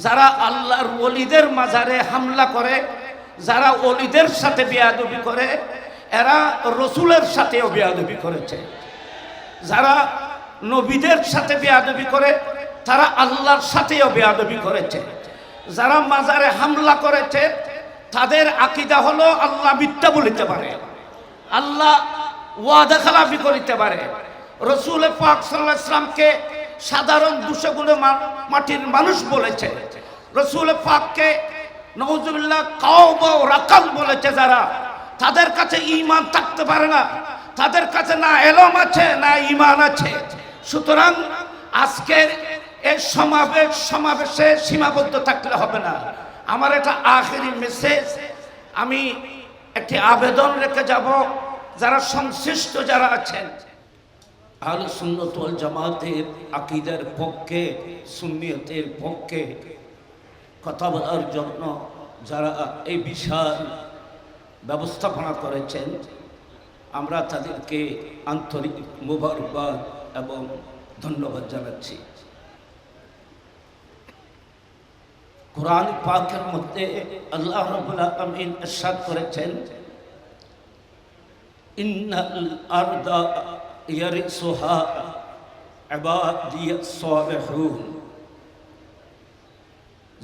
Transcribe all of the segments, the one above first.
যারা আল্লাহর ওলিদের মাজারে হামলা করে, যারা ওলিদের সাথে বেয়াদবি করে, এরা রসুলের সাথেও বেয়াদবি করেছে। যারা নবীদের সাথে বেয়াদবি করে, তারা আল্লাহর সাথেও বেয়াদবি করেছে। যারা মাজারে হামলা করেছে, তাদের আকীদা হলো আল্লাহ মিথ্যা বলিতে পারে, আল্লাহ ওয়াদা খেলাফি করিতে পারে। রসুল পাক সাল্লাল্লাহু আলাইহি ওয়াসাল্লামকে সাধারণ দুশগুলো মাটির মানুষ বলেছে। রসুল পাককে নাউজুবিল্লাহ কাওবা ও রাকাল বলেছে। যারা, তাদের কাছে ঈমান থাকতে পারে না, তাদের কাছে না ইলম আছে না ঈমান আছে। সুতরাং আজকের এই সমাবেশে সীমাবদ্ধ থাকলে হবে না। আমার এটা আখেরি মেসেজ। আমি একটি আবেদন রেখে যাব, যারা সংশ্লিষ্ট যারা আছেন, আহলে সুন্নাত ওয়াল জামাতের আকীদার পক্ষে, সুন্নিয়তের পক্ষে কথা বলার জন্য যারা এই বিশাল ব্যবস্থাপনা করেছেন, আমরা তাদেরকে আন্তরিক মোবারকবাদ এবং ধন্যবাদ জানাচ্ছি। কোরআন পাকের মধ্যে আল্লাহ রাব্বুল আলামিন ইরশাদ করেছেন, ইন্নাল আরদা ইয়ারিসুহা ইবাদিয়াস সালিহুন।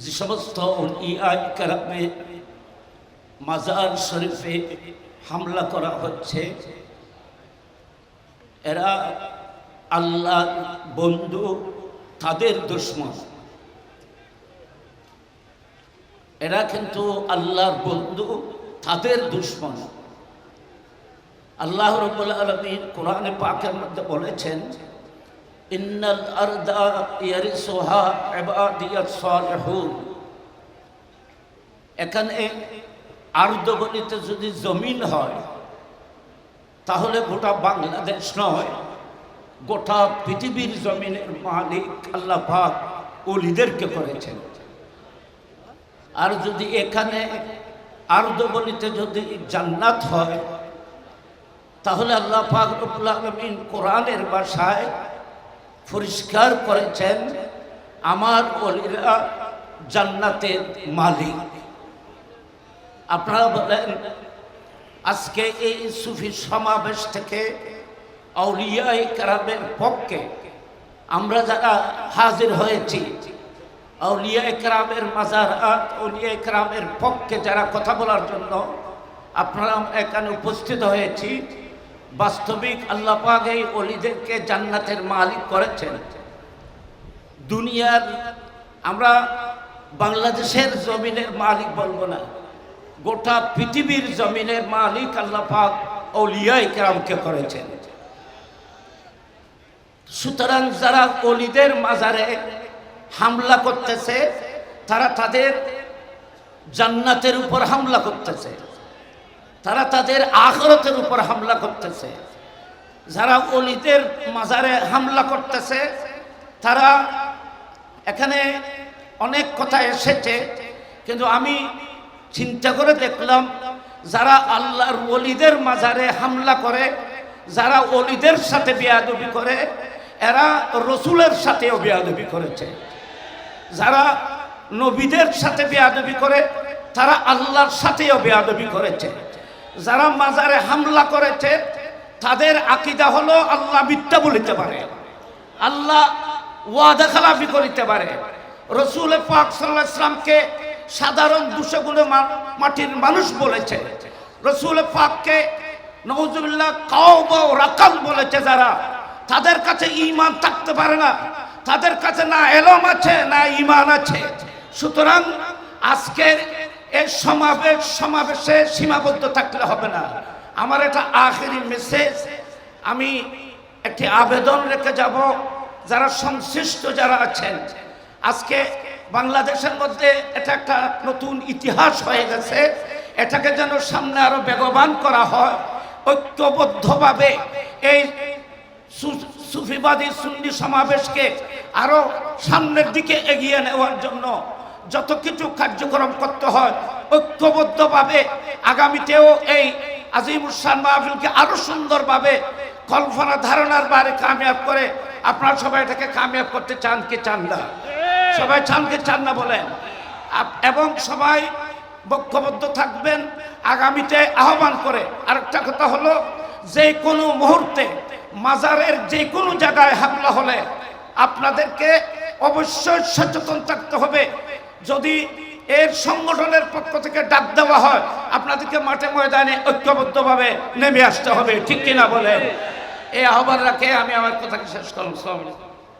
যে সমস্ত উলামায়ে কেরামে মাজার শরীফে হামলা করা হচ্ছে, এরা আল্লাহর বন্ধু, তাদের দুশমন। এরা কিন্তু আল্লাহর বন্ধু, তাদের দুশমন। আল্লাহ রাব্বুল আলামিন কোরআনে পাকের মধ্যে বলেছেন, ইন্নাল আরদা ইয়ারিসুহা ইবাদিয়াস সালিহুন। এখানে আরদ বলিতে যদি জমিন হয়, তাহলে গোটা বাংলাদেশ নয়, গোটা পৃথিবীর জমিনের মালিক আল্লাহ পাক ওলিদেরকে করেছেন। আর যদি এখানে আরদ বলিতে যদি জান্নাত হয়, তাহলে আল্লাহ পাক রব্বুল আলামিন কোরআনের ভাষায় পরিষ্কার করেছেন, আমার ওলিরা জান্নাতের মালিক। আপনারা বলেন, আজকে এই সুফি সমাবেশ থেকে আউলিয়ায়ে কেরামের পক্ষে আমরা যারা হাজির হয়েছি, আউলিয়ায়ে কেরামের মাজারাত, আউলিয়ায়ে কেরামের পক্ষে যারা কথা বলার জন্য আপনারা এখানে উপস্থিত হয়েছি, বাস্তবিক আল্লাহ পাক এই ওলিদেরকে জান্নাতের মালিক করেছেন। দুনিয়ার, আমরা বাংলাদেশের জমিনের মালিক বলবো না, গোটা পৃথিবীর জমিনের মালিক আল্লাহ পাক আউলিয়ায়ে কেরামকে করেছেন। সুতরাং যারা ওলিদের মাজারে হামলা করতেছে, তারা তাদের জান্নাতের উপর হামলা করতেছে, তারা তাদের আখিরাতের উপর হামলা করতেছে। যারা ওলিদের মাজারে হামলা করতেছে, তারা, এখানে অনেক কথা এসেছে, কিন্তু আমি চিন্তা করে দেখলাম, যারা আল্লাহর ওলিদের মাজারে হামলা করে, যারা ওলিদের সাথে বেয়াদবি করে, এরা রসুলের সাথেও বেয়াদবি করেছে। যারা নবীদের সাথে বেয়াদবি করে, তারা আল্লাহর সাথেও বেয়াদবি করেছে। যারা মাজারে হামলা করেছে, তাদের আকীদা হলো আল্লাহ মিথ্যা বলিতে পারে, আল্লাহ ওয়াদা খেলাফি করিতে পারে। রসুল পাক সাল্লাল্লাহু আলাইহি ওয়াসাল্লামকে সাধারণ দুশগুলো মাটির মানুষ বলেছে। রসুল পাককে নাউজুবিল্লাহ কাওবা ও রাকাল বলেছে। যারা, তাদের কাছে ঈমান থাকতে পারে না, তাদের কাছে না ইলম আছে না ঈমান আছে। সুতরাং আজকের এই সমাবেশে সীমাবদ্ধ থাকলে হবে না। আমার এটা আখেরি মেসেজ। আমি একটি আবেদন রেখে যাব, যারা সংশ্লিষ্ট যারা আছেন, আজকে বাংলাদেশের মধ্যে এটা একটা নতুন ইতিহাস হয়ে গেছে, এটাকে যেন সামনে আরো বেগবান করা হয়। ঐক্যবদ্ধভাবে এই সুফিবাদী সুন্নি সমাবেশকে আরো সামনের দিকে এগিয়ে নেওয়ার জন্য যত কিছু কার্যক্রম করতে হয়, ঐক্যবদ্ধভাবে আগামীতেও এই আজিমুস শান মাহফিলকে আরো সুন্দরভাবে কল্পনা ধারণার বাইরে কামিয়াব করে, আপনারা সবাই এটাকে কামিয়াব করতে চান কি চান না? সবাই চান কি চান না বলেন? এবং সবাই ঐক্যবদ্ধ থাকবেন আগামীতে আহ্বান করে। আরেকটা কথা হলো, যে কোনো মুহূর্তে মাজারের যে কোনো জায়গায় হামলা হলে আপনাদেরকে অবশ্যই সচেতন থাকতে হবে। যদি এর সংগঠনের পক্ষ থেকে ডাক দেওয়া হয়, আপনাদেরকে মাঠে ময়দানে ঐক্যবদ্ধভাবে নেমে আসতে হবে, ঠিক কিনা বলেন? এই আহ্বান রাখে আমি আমার কথাকে শেষ করলাম।